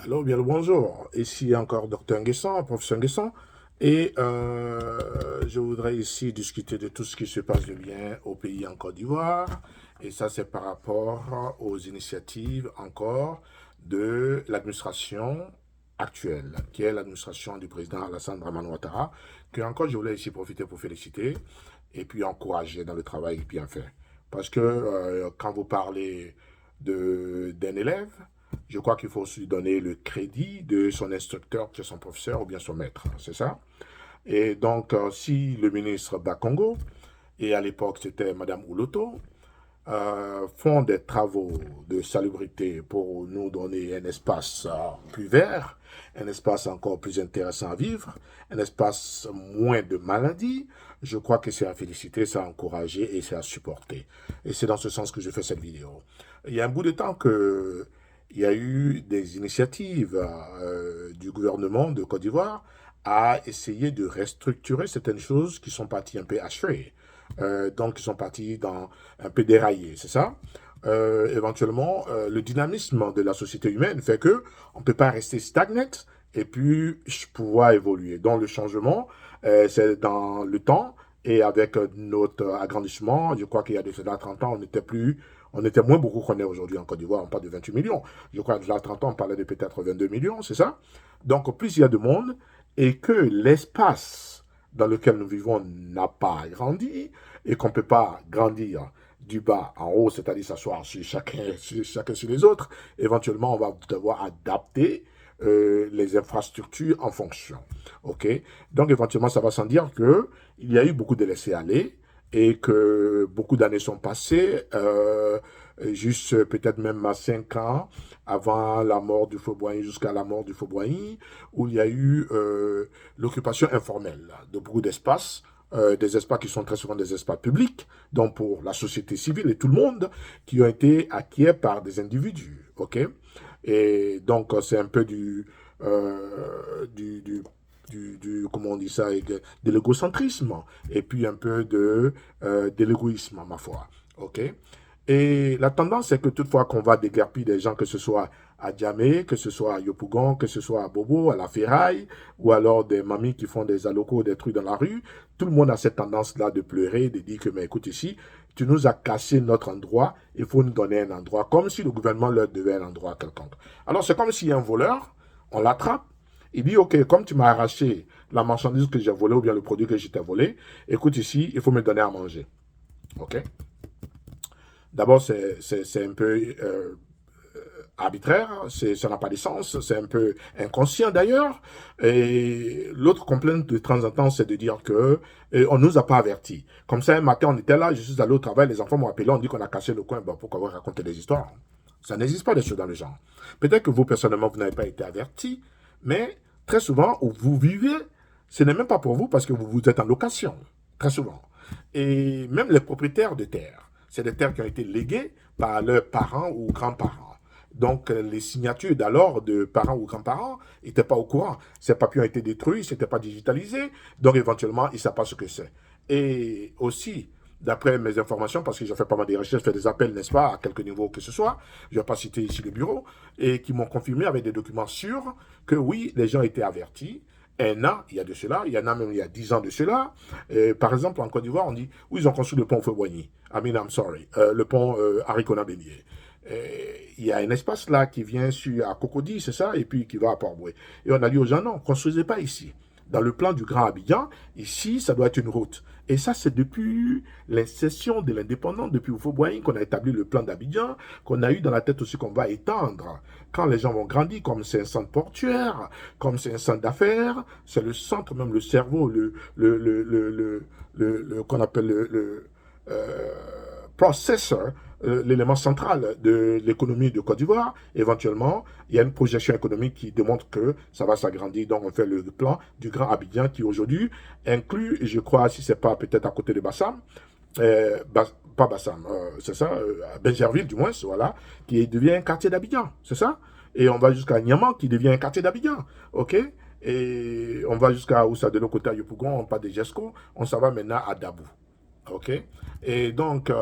Alors, bien le bonjour. Ici encore Dr Nguessan, professeur Nguessan. Et je voudrais ici discuter de tout ce qui se passe de bien au pays en Côte d'Ivoire. Et ça, c'est par rapport aux initiatives encore de l'administration actuelle, qui est l'administration du président Alassane Draman Ouattara, que encore je voulais ici profiter pour féliciter et puis encourager dans le travail bien fait. Parce que quand vous parlez d'un élève, je crois qu'il faut aussi donner le crédit de son instructeur, qui est son professeur ou bien son maître, c'est ça? Et donc, si le ministre Bakongo, et à l'époque c'était Madame Ouloto, font des travaux de salubrité pour nous donner un espace plus vert, un espace encore plus intéressant à vivre, un espace moins de maladies, je crois que c'est à féliciter, c'est à encourager et c'est à supporter. Et c'est dans ce sens que je fais cette vidéo. Il y a un bout de temps que il y a eu des initiatives du gouvernement de Côte d'Ivoire à essayer de restructurer certaines choses qui sont parties un peu hachées. Donc, ils sont partis dans un peu déraillé, c'est ça? Éventuellement, le dynamisme de la société humaine fait que on ne peut pas rester stagnant et puis pouvoir évoluer. Donc, le changement, c'est dans le temps et avec notre agrandissement. Je crois qu'il y a de cela 30 ans, on était moins beaucoup qu'on est aujourd'hui en Côte d'Ivoire, on parle de 28 millions. Je crois que là, 30 ans, on parlait de peut-être 22 millions, c'est ça? Donc, plus il y a de monde et que l'espace dans lequel nous vivons n'a pas grandi et qu'on ne peut pas grandir du bas en haut, c'est-à-dire s'asseoir chacun sur les autres, éventuellement, on va devoir adapter les infrastructures en fonction. OK? Donc, éventuellement, ça va sans dire qu'il y a eu beaucoup de laisser-aller et que beaucoup d'années sont passées, juste peut-être même à 5 ans avant la mort du Fauboigny, jusqu'à la mort du Fauboigny, où il y a eu l'occupation informelle de beaucoup d'espaces, des espaces qui sont très souvent des espaces publics, donc pour la société civile et tout le monde, qui ont été acquis par des individus. OK? Et donc, c'est un peu comment on dit ça, de l'égocentrisme, et puis un peu de l'égoïsme, ma foi. OK? Et la tendance, c'est que toutefois qu'on va déguerpir des gens, que ce soit à Djamé, que ce soit à Yopougon, que ce soit à Bobo, à la Ferraille, ou alors des mamies qui font des allocaux, des trucs dans la rue, tout le monde a cette tendance-là de pleurer, de dire que, mais écoute ici, tu nous as cassé notre endroit, il faut nous donner un endroit, comme si le gouvernement leur devait un endroit quelconque. Alors c'est comme s'il y a un voleur, on l'attrape, il dit, ok, comme tu m'as arraché la marchandise que j'ai volée ou bien le produit que je t'ai volé, écoute ici, il faut me donner à manger. Ok? D'abord, c'est un peu arbitraire, ça n'a pas de sens, c'est un peu inconscient d'ailleurs. Et l'autre complainte de temps en temps, c'est de dire que on nous a pas avertis. Comme ça, un matin, on était là, je suis allé au travail, les enfants m'ont appelé, on dit qu'on a cassé le coin. Bon, pourquoi vous racontez des histoires? Ça n'existe pas des choses dans le genre. Peut-être que vous, personnellement, vous n'avez pas été avertis, mais très souvent, où vous vivez, ce n'est même pas pour vous parce que vous êtes en location. Très souvent. Et même les propriétaires de terres, c'est des terres qui ont été léguées par leurs parents ou grands-parents. Donc, les signatures d'alors de parents ou grands-parents n'étaient pas au courant. Ces papiers ont été détruits, ce n'était pas digitalisé. Donc, éventuellement, ils ne savent pas ce que c'est. Et aussi, d'après mes informations, parce que j'ai fait pas mal de recherches, fait des appels, n'est-ce pas, à quelque niveau que ce soit, je ne vais pas citer ici le bureau, et qui m'ont confirmé avec des documents sûrs que oui, les gens étaient avertis. Un an, il y a de cela, il y en a même il y a 10 ans de cela. Par exemple, en Côte d'Ivoire, on dit, oui, ils ont construit le pont Feu-Boigny. I mean, I'm sorry. Le pont Haricona Bélier. Il y a un espace là qui vient à Cocody, c'est ça, et puis qui va à Port-Boué. Et on a dit aux gens, non, construisez pas ici. Dans le plan du Grand Abidjan, ici, ça doit être une route. Et ça, c'est depuis l'incession de l'indépendance, depuis Houphouët-Boigny, qu'on a établi le plan d'Abidjan, qu'on a eu dans la tête aussi qu'on va étendre. Quand les gens vont grandir, comme c'est un centre portuaire, comme c'est un centre d'affaires, c'est le centre, même le cerveau, qu'on appelle euh, processor, l'élément central de l'économie de Côte d'Ivoire. Éventuellement, il y a une projection économique qui démontre que ça va s'agrandir. Donc, on fait le plan du Grand Abidjan qui aujourd'hui inclut, je crois, si c'est pas peut-être à côté de Bassam, pas Bassam, c'est ça, Benjerville du moins, voilà, qui devient un quartier d'Abidjan, c'est ça. Et on va jusqu'à Niamant qui devient un quartier d'Abidjan, ok. Et on va jusqu'à Oussa de l'autre côté à Yopougon, on part de Jesco, on s'en va maintenant à Dabou. OK? Et donc,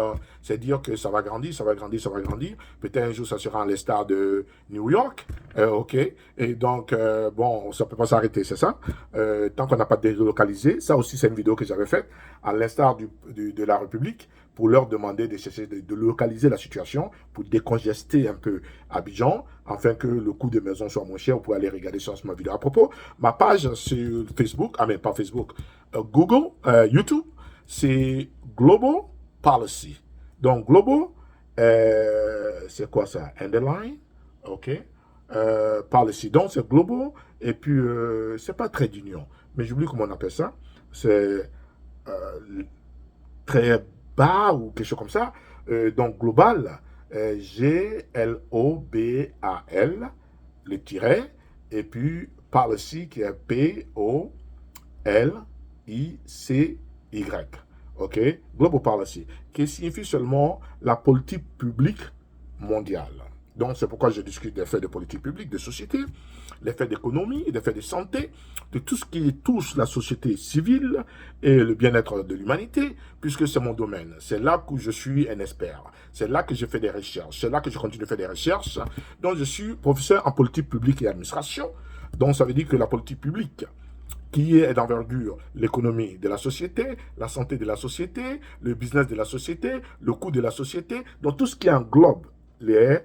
c'est dire que ça va grandir, ça va grandir, ça va grandir. Peut-être un jour, ça sera à l'instar de New York, OK. Et donc, bon, ça ne peut pas s'arrêter, c'est ça? Tant qu'on n'a pas délocalisé, ça aussi, c'est une vidéo que j'avais faite, à l'instar de la République, pour leur demander de chercher de localiser la situation, pour décongester un peu Abidjan, afin que le coût de maison soit moins cher. Vous pouvez aller regarder sur ma vidéo. À propos, ma page sur Facebook, ah mais pas Facebook, Google, YouTube, c'est Global Policy. Donc, Global, c'est quoi ça? Underline, OK? Policy. Donc, c'est Global, et puis, c'est pas trait d'union, mais j'oublie comment on appelle ça. C'est très bas ou quelque chose comme ça. Donc, global, Global, le tiret, et puis policy qui est Policy. OK? Global policy, qui signifie seulement la politique publique mondiale. Donc, c'est pourquoi je discute des faits de politique publique, de société, des faits d'économie, des faits de santé, de tout ce qui touche la société civile et le bien-être de l'humanité, puisque c'est mon domaine. C'est là que je suis un expert. C'est là que je fais des recherches. C'est là que je continue de faire des recherches. Donc, je suis professeur en politique publique et administration. Donc, ça veut dire que la politique publique, qui est d'envergure l'économie de la société, la santé de la société, le business de la société, le coût de la société, donc tout ce qui englobe les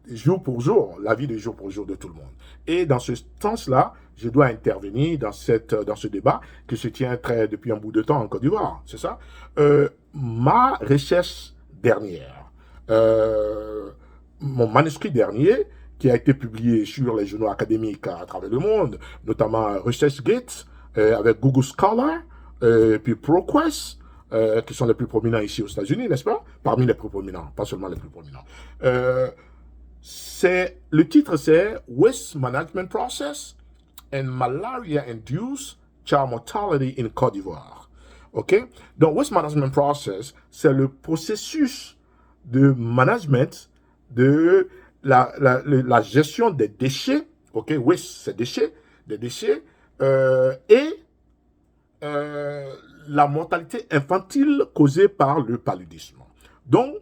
jour pour jour, la vie de jour pour jour de tout le monde. Et dans ce sens-là, je dois intervenir dans ce débat qui se tient depuis un bout de temps en Côte d'Ivoire, c'est ça? Ma recherche dernière, mon manuscrit dernier, qui a été publié sur les journaux académiques à travers le monde, notamment ResearchGate, avec Google Scholar, puis ProQuest, qui sont les plus prominents ici aux États-Unis, n'est-ce pas? Parmi les plus prominents, pas seulement les plus prominents. Le titre, c'est Waste Management Process and Malaria-Induced Child Mortality in Côte d'Ivoire. OK? Donc, Waste Management Process, c'est le processus de management de la gestion des déchets. OK? Waste, c'est déchets, des déchets, et la mortalité infantile causée par le paludisme. Donc,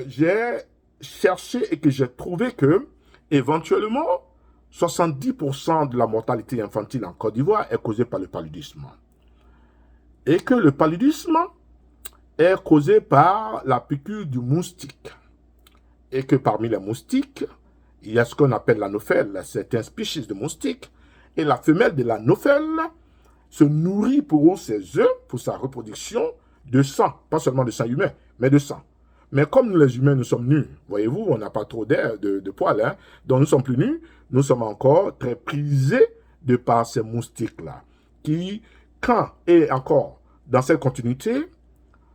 j'ai cherché et que j'ai trouvé que, éventuellement, 70% de la mortalité infantile en Côte d'Ivoire est causée par le paludisme. Et que le paludisme est causé par la piqûre du moustique. Et que parmi les moustiques, il y a ce qu'on appelle l'anophèle, certaines species de moustiques. Et la femelle de l'anophèle se nourrit pour ses œufs, pour sa reproduction, de sang. Pas seulement de sang humain, mais de sang. Mais comme nous les humains, nous sommes nus, voyez-vous, on n'a pas trop d'air, de poils, hein, donc nous sommes plus nus, nous sommes encore très prisés de par ces moustiques-là, qui, quand et encore dans cette continuité,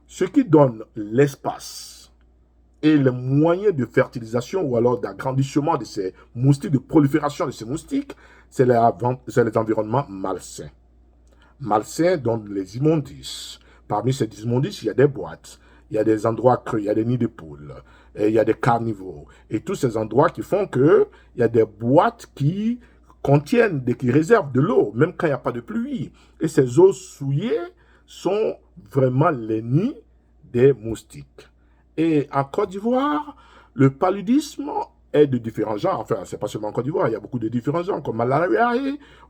ce qui donne l'espace et les moyens de fertilisation ou alors d'agrandissement de ces moustiques, de prolifération de ces moustiques, c'est les environnements malsains. Malsains donnent les immondices. Parmi ces immondices, il y a des boîtes. Il y a des endroits creux, il y a des nids de poules, et il y a des carnivores. Et tous ces endroits qui font qu'il y a des boîtes qui contiennent, qui réservent de l'eau, même quand il n'y a pas de pluie. Et ces eaux souillées sont vraiment les nids des moustiques. Et en Côte d'Ivoire, le paludisme est de différents genres. Enfin, c'est pas seulement en Côte d'Ivoire, il y a beaucoup de différents genres, comme malaria,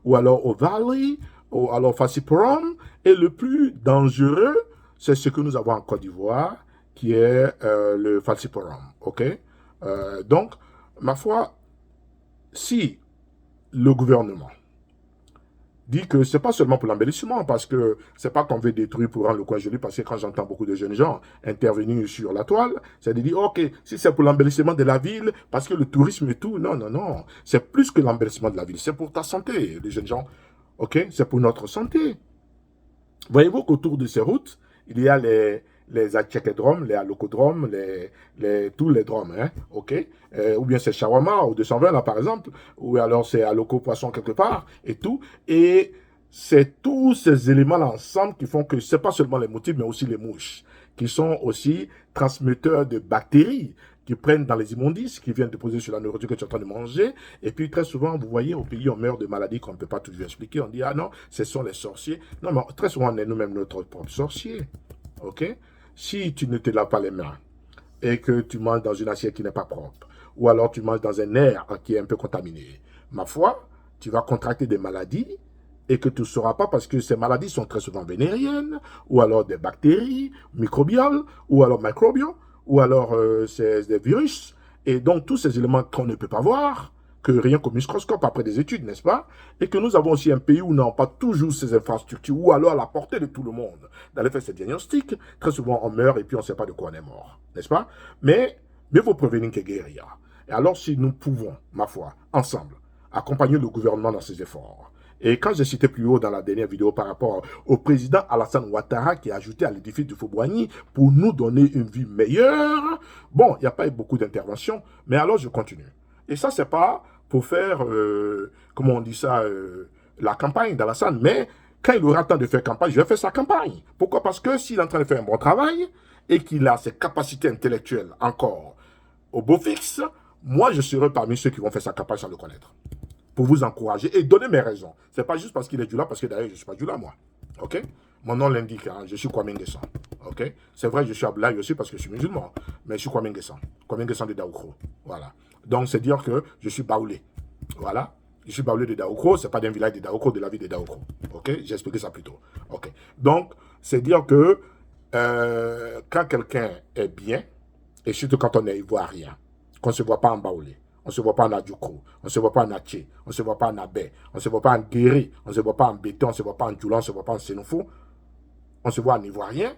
ou alors au Valley, ou alors falciparum. Et le plus dangereux, c'est ce que nous avons en Côte d'Ivoire, qui est le falciparum. OK? Donc, ma foi, si le gouvernement dit que c'est pas seulement pour l'embellissement, parce que c'est pas qu'on veut détruire pour rendre le coin joli, parce que quand j'entends beaucoup de jeunes gens intervenir sur la toile, c'est de dire, OK, si c'est pour l'embellissement de la ville, parce que le tourisme et tout, non, non, non. C'est plus que l'embellissement de la ville, c'est pour ta santé, les jeunes gens. OK? C'est pour notre santé. Voyez-vous qu'autour de ces routes, il y a les achékédromes, les allocodromes, tous les dromes, hein, OK? Ou bien c'est Shawarma ou 220 là par exemple, ou alors c'est alloco poisson quelque part et tout. Et c'est tous ces éléments-là ensemble qui font que c'est pas seulement les motifs, mais aussi les mouches, qui sont aussi transmetteurs de bactéries qui prennent dans les immondices, qui viennent déposer sur la nourriture que tu es en train de manger. Et puis très souvent, vous voyez, au pays, on meurt de maladies qu'on ne peut pas toujours expliquer. On dit, ah non, ce sont les sorciers. Non, mais très souvent, on est nous-mêmes notre propre sorcier. OK? Si tu ne te laves pas les mains et que tu manges dans une assiette qui n'est pas propre, ou alors tu manges dans un air qui est un peu contaminé, ma foi, tu vas contracter des maladies et que tu ne sauras pas parce que ces maladies sont très souvent vénériennes, ou alors des bactéries microbiales, ou alors microbiaux, ou alors c'est des virus. Et donc tous ces éléments qu'on ne peut pas voir, que rien qu'au microscope après des études, n'est-ce pas? Et que nous avons aussi un pays où nous n'avons pas toujours ces infrastructures, ou alors à la portée de tout le monde. D'aller faire ces diagnostics, très souvent on meurt et puis on ne sait pas de quoi on est mort, n'est-ce pas? Mais mieux vaut prévenir que guérir. Et alors si nous pouvons, ma foi, ensemble, accompagner le gouvernement dans ses efforts. Et quand j'ai cité plus haut dans la dernière vidéo par rapport au président Alassane Ouattara qui a ajouté à l'édifice du Faux-Boigny pour nous donner une vie meilleure, bon, il n'y a pas eu beaucoup d'interventions, mais alors je continue. Et ça, c'est pas pour faire, comment on dit ça, la campagne d'Alassane, mais quand il aura le temps de faire campagne, je vais faire sa campagne. Pourquoi? Parce que s'il est en train de faire un bon travail et qu'il a ses capacités intellectuelles encore au beau fixe, moi, je serai parmi ceux qui vont faire sa campagne sans le connaître. Pour vous encourager et donner mes raisons. Ce n'est pas juste parce qu'il est du là, parce que d'ailleurs, je ne suis pas du là, moi. OK? Mon nom l'indique, hein, je suis Kwame Nguessan. OK? C'est vrai, je suis Ablaye aussi parce que je suis musulman, mais je suis Kwame Nguessan. Kwame Nguessan de Daoukro. Voilà. Donc, c'est dire que je suis baoulé. Voilà. Je suis baoulé de Daoukro, ce n'est pas d'un village de Daoukro, de la ville de Daoukro. OK? J'ai expliqué ça plus tôt. OK? Donc, c'est dire que quand quelqu'un est bien, et surtout quand on est ivoirien, qu'on ne se voit pas en baoulé, on ne se voit pas en Adjoukro, on ne se voit pas en Atché, on ne se voit pas en Abé, on ne se voit pas en Guéry, on ne se voit pas en Béton, on ne se voit pas en Djoula, on ne se voit pas en Sénoufou, on se voit en Ivoirien,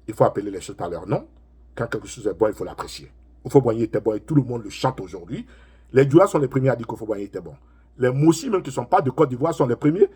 il faut appeler les choses par leur nom. Quand quelque chose est bon, il faut l'apprécier. Il faut boigner était bon et tout le monde le chante aujourd'hui. Les Djoula sont les premiers à dire qu'il faut boigner était bon. Les Moussi, même qui ne sont pas de Côte d'Ivoire, sont les premiers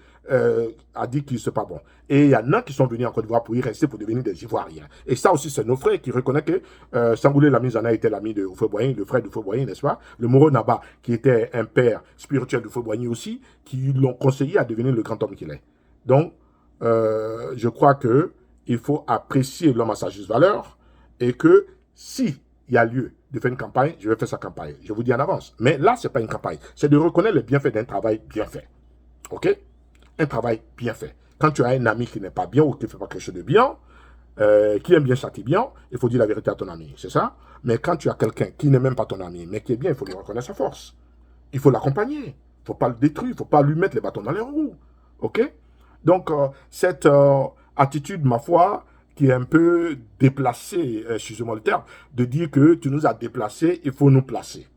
à dire qu'ils ne sont pas bons. Et il y en a qui sont venus en Côte d'Ivoire pour y rester, pour devenir des Ivoiriens. Et ça aussi, c'est nos frères qui reconnaissent que Sangoulé Lamizana était l'ami de Houphouët-Boigny, le frère de Houphouët-Boigny, n'est-ce pas? Le Moro Naba, qui était un père spirituel de Houphouët-Boigny aussi, qui l'ont conseillé à devenir le grand homme qu'il est. Donc, je crois qu'il faut apprécier l'homme à sa juste valeur et que si il y a lieu de faire une campagne, je vais faire sa campagne. Je vous dis en avance. Mais là, ce n'est pas une campagne. C'est de reconnaître les bienfaits d'un travail bien fait. OK? Un travail bien fait. Quand tu as un ami qui n'est pas bien ou qui ne fait pas quelque chose de bien, qui aime bien châtie bien, il faut dire la vérité à ton ami. C'est ça? Mais quand tu as quelqu'un qui n'est même pas ton ami, mais qui est bien, il faut lui reconnaître sa force. Il faut l'accompagner. Il ne faut pas le détruire. Il ne faut pas lui mettre les bâtons dans les roues. OK? Donc, cette attitude, ma foi, qui est un peu déplacé, excusez-moi le terme, de dire que tu nous as déplacés, il faut nous placer.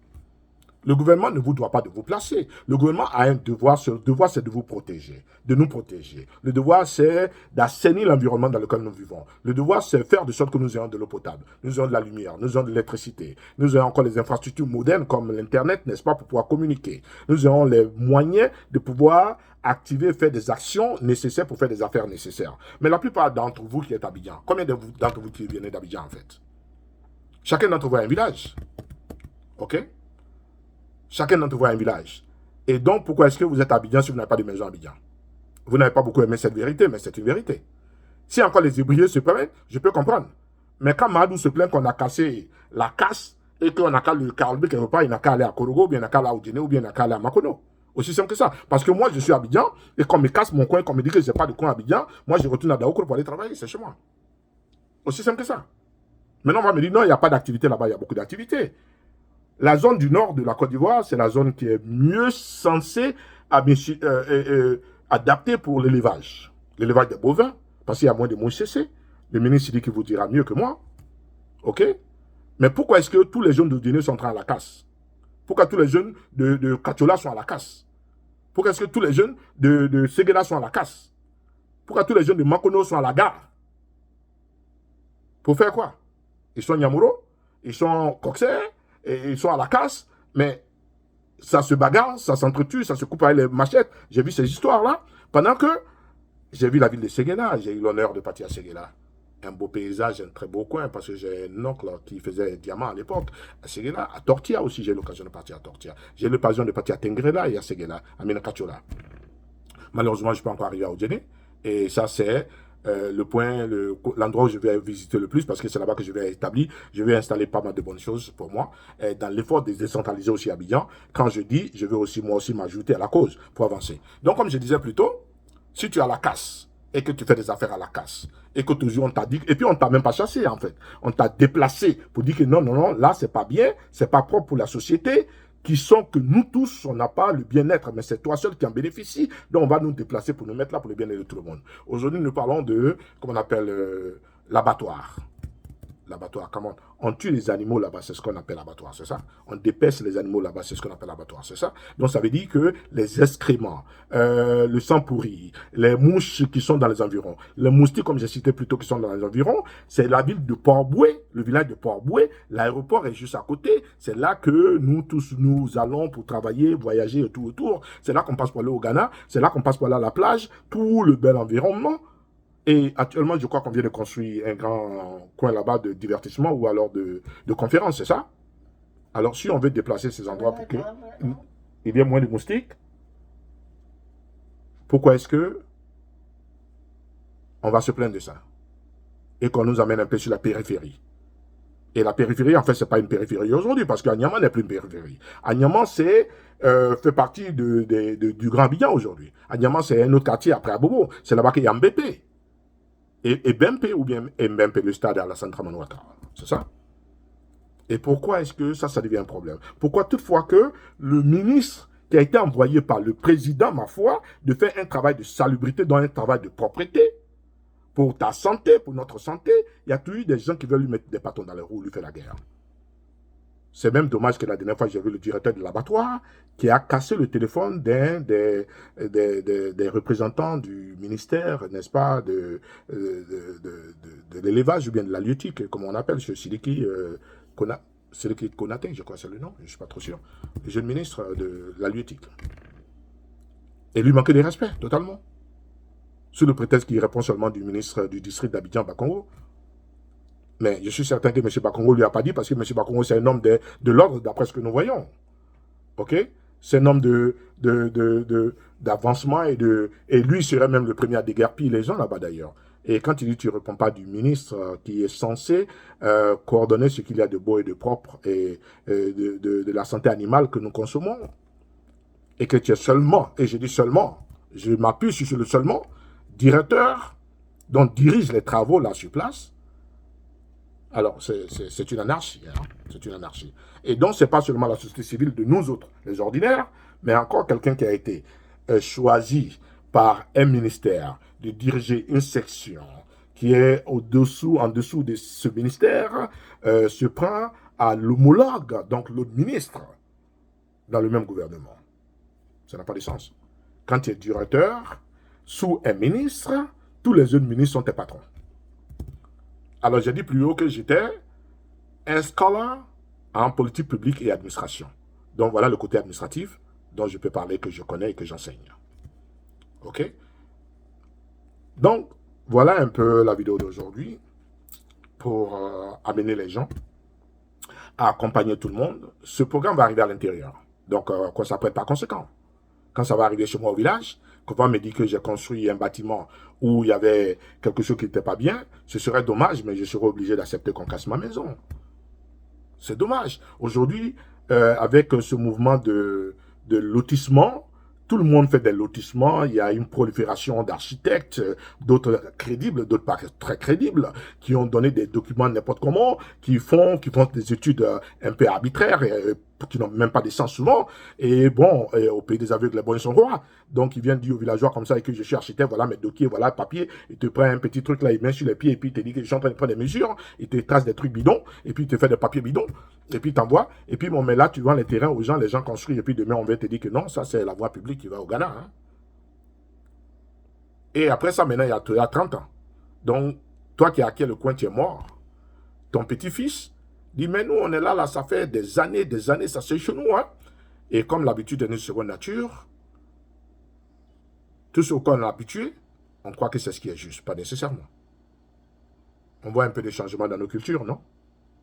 Le gouvernement ne vous doit pas de vous placer. Le gouvernement a un devoir, ce devoir c'est de vous protéger, de nous protéger. Le devoir c'est d'assainir l'environnement dans lequel nous vivons. Le devoir c'est faire de sorte que nous ayons de l'eau potable, nous ayons de la lumière, nous ayons de l'électricité, nous ayons encore les infrastructures modernes comme l'Internet, n'est-ce pas, pour pouvoir communiquer. Nous ayons les moyens de pouvoir activer, faire des actions nécessaires pour faire des affaires nécessaires. Mais la plupart d'entre vous qui êtes à Abidjan, combien d'entre vous qui viennent d'Abidjan en fait? Chacun d'entre vous a un village. OK? Chacun d'entre vous a un village. Et donc, pourquoi est-ce que vous êtes à Abidjan si vous n'avez pas de maison à Abidjan? Vous n'avez pas beaucoup aimé cette vérité, mais c'est une vérité. Si encore les Hébreux se plaignent, je peux comprendre. Mais quand Madou se plaint qu'on a cassé la casse et qu'on a qu'à le carber quelque part, il n'a qu'à aller à Korogo, ou bien il n'a qu'à aller à Oudjene, ou bien il n'a qu'à aller à Makono. Aussi simple que ça. Parce que moi, je suis à Abidjan, et qu'on me casse mon coin, qu'on me dit que je n'ai pas de coin à Abidjan, moi, je retourne à Daoukro pour aller travailler, c'est chez moi. Aussi simple que ça. Maintenant, on va me dire, non, il n'y a pas d'activité là-bas, il y a beaucoup d'activités. La zone du nord de la Côte d'Ivoire, c'est la zone qui est mieux censée adaptée pour l'élevage. L'élevage des bovins, parce qu'il y a moins de mouches cessées. Le ministre dit qu'il vous dira mieux que moi. OK? Mais pourquoi est-ce que tous les jeunes de Guinée sont en train à la casse? Pourquoi tous les jeunes de Kachola sont à la casse? Pourquoi est-ce que tous les jeunes de Séguéla sont à la casse? Pourquoi tous les jeunes de Makono sont à la gare? Pour faire quoi? Ils sont Nyamuro, ils sont Coxer, et ils sont à la casse, mais ça se bagarre, ça s'entretue, ça se coupe avec les machettes. J'ai vu ces histoires-là, pendant que j'ai vu la ville de Séguéla, j'ai eu l'honneur de partir à Séguéla. Un beau paysage, un très beau coin, parce que j'ai un oncle qui faisait diamant à l'époque, à Séguéla. À Tortia aussi, j'ai eu l'occasion de partir à Tortia. J'ai eu l'occasion de partir à Tengrela et à Séguéla, à Minakachola. Malheureusement, je ne peux pas encore arriver à Oudjene. Et ça, c'est l'endroit où je vais visiter le plus, parce que c'est là-bas que je vais établir, je vais installer pas mal de bonnes choses pour moi, et dans l'effort de décentraliser aussi Abidjan, quand je dis, je vais aussi moi aussi m'ajouter à la cause pour avancer. Donc comme je disais plus tôt, si tu as la casse, et que tu fais des affaires à la casse, et que toujours on t'a dit, et puis on t'a même pas chassé en fait, on t'a déplacé pour dire que non, non, non, là c'est pas bien, c'est pas propre pour la société, qui sont que nous tous, on n'a pas le bien-être, mais c'est toi seul qui en bénéficie, donc on va nous déplacer pour nous mettre là pour le bien-être de tout le monde. Aujourd'hui, nous parlons de, comment on appelle, l'abattoir. L'abattoir, comment on tue les animaux là-bas, c'est ce qu'on appelle l'abattoir, c'est ça. On dépèce les animaux là-bas, c'est ce qu'on appelle l'abattoir, c'est ça. Donc ça veut dire que les excréments, le sang pourri, les mouches qui sont dans les environs, les moustiques, comme j'ai cité plus tôt, qui sont dans les environs, c'est la ville de Port-Boué, le village de Port-Boué, l'aéroport est juste à côté, c'est là que nous tous, nous allons pour travailler, voyager et tout autour, c'est là qu'on passe pour aller au Ghana, c'est là qu'on passe pour aller à la plage, tout le bel environnement. Et actuellement, je crois qu'on vient de construire un grand coin là-bas de divertissement ou alors de conférence, c'est ça? Alors, si on veut déplacer ces endroits pour qu'il y ait moins de moustiques, pourquoi est-ce que on va se plaindre de ça? Et qu'on nous amène un peu sur la périphérie. Et la périphérie, en fait, c'est pas une périphérie aujourd'hui, parce qu'Anyama n'est plus une périphérie. Anyama, fait partie du Grand Abidjan aujourd'hui. Anyama, c'est un autre quartier après Abobo. C'est là-bas qu'il y a Mbépé. Et Bempe, ou bien Mbempe, le stade à la Dramane Ouattara. C'est ça? Et pourquoi est-ce que ça devient un problème? Pourquoi toutefois que le ministre qui a été envoyé par le président, ma foi, de faire un travail de salubrité, dans un travail de propreté, pour ta santé, pour notre santé, il y a toujours des gens qui veulent lui mettre des bâtons dans les roues, lui faire la guerre. C'est même dommage que la dernière fois, j'ai vu le directeur de l'abattoir qui a cassé le téléphone d'un des représentants du ministère, n'est-ce pas, de l'élevage ou bien de l'halieutique, comme on appelle, chez Siliki Konaté, je crois que c'est le nom, je ne suis pas trop sûr, le jeune ministre de l'halieutique. Et lui manquait de respect, totalement. Sous le prétexte qu'il répond seulement du ministre du district d'Abidjan, Bakongo. Mais je suis certain que M. Bakongo ne lui a pas dit, parce que M. Bakongo, c'est un homme de l'ordre, d'après ce que nous voyons. OK? C'est un homme d'avancement et lui serait même le premier à déguerpir les gens là-bas d'ailleurs. Et quand il dit tu ne réponds pas du ministre qui est censé coordonner ce qu'il y a de beau et de propre et de la santé animale que nous consommons, et que tu es seulement, et je dis seulement, je m'appuie sur le seulement, directeur dont dirige les travaux là sur place. Alors, c'est une anarchie. Hein? C'est une anarchie. Et donc, ce n'est pas seulement la société civile de nous autres, les ordinaires, mais encore quelqu'un qui a été choisi par un ministère de diriger une section qui est en dessous de ce ministère, se prend à l'homologue, donc l'autre ministre, dans le même gouvernement. Ça n'a pas de sens. Quand tu es directeur, sous un ministre, tous les autres ministres sont tes patrons. Alors, j'ai dit plus haut que j'étais un scholar en politique publique et administration. Donc, voilà le côté administratif dont je peux parler, que je connais et que j'enseigne. OK? Donc, voilà un peu la vidéo d'aujourd'hui pour amener les gens à accompagner tout le monde. Ce programme va arriver à l'intérieur. Donc, qu'on ne s'apprête pas conséquent. Quand ça va arriver chez moi au village, qu'on va me dire que j'ai construit un bâtiment où il y avait quelque chose qui n'était pas bien, ce serait dommage, mais je serais obligé d'accepter qu'on casse ma maison. C'est dommage. Aujourd'hui, avec ce mouvement de lotissement, tout le monde fait des lotissements, il y a une prolifération d'architectes, d'autres crédibles, d'autres pas très crédibles, qui ont donné des documents n'importe comment, qui font des études un peu arbitraires, qui n'ont même pas de sens souvent. Et bon, au pays des aveugles, les bons sont rois. Donc, ils viennent dire aux villageois comme ça, et que je suis architecte, voilà mes dossiers, voilà le papier, il te prend un petit truc là, il met sur les pieds, et puis il te dit que je suis en train de prendre des mesures, il te trace des trucs bidons, et puis il te fait des papiers bidons, et puis il t'envoie, et puis bon, mais là, tu vends les terrains aux gens, les gens construisent, et puis demain, on va te dire que non, ça, c'est la voie publique qui va au Ghana. Hein. Et après ça, maintenant, il y a 30 ans. Donc, toi qui as acquis le coin, tu es mort. Ton petit-fils dit, mais nous, on est là, ça fait des années, ça c'est chez nous. Hein. Et comme l'habitude est une seconde nature, tout ce qu'on est habitué, on croit que c'est ce qui est juste, pas nécessairement. On voit un peu de changement dans nos cultures, non?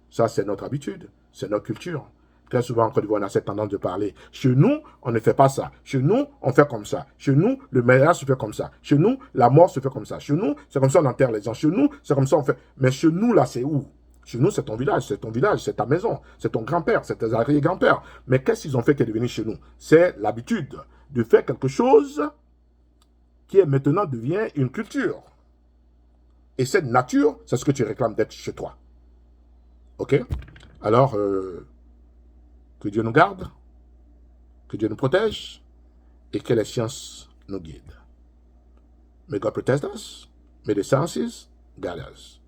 Ça, c'est notre habitude, c'est notre culture. Très souvent, en Côte d'Ivoire, on a cette tendance de parler. Chez nous, on ne fait pas ça. Chez nous, on fait comme ça. Chez nous, le mariage se fait comme ça. Chez nous, la mort se fait comme ça. Chez nous, c'est comme ça on enterre les gens. Chez nous, c'est comme ça on fait. Mais chez nous, là, c'est où? Chez nous, c'est ton village, c'est ta maison, c'est ton grand-père, c'est tes arrière-grands-pères. Mais qu'est-ce qu'ils ont fait qui est devenu chez nous? C'est l'habitude de faire quelque chose qui est maintenant devient une culture. Et cette nature, c'est ce que tu réclames d'être chez toi. OK? Alors, que Dieu nous garde, que Dieu nous protège, et que les sciences nous guident. May God protect us. May the sciences guide us.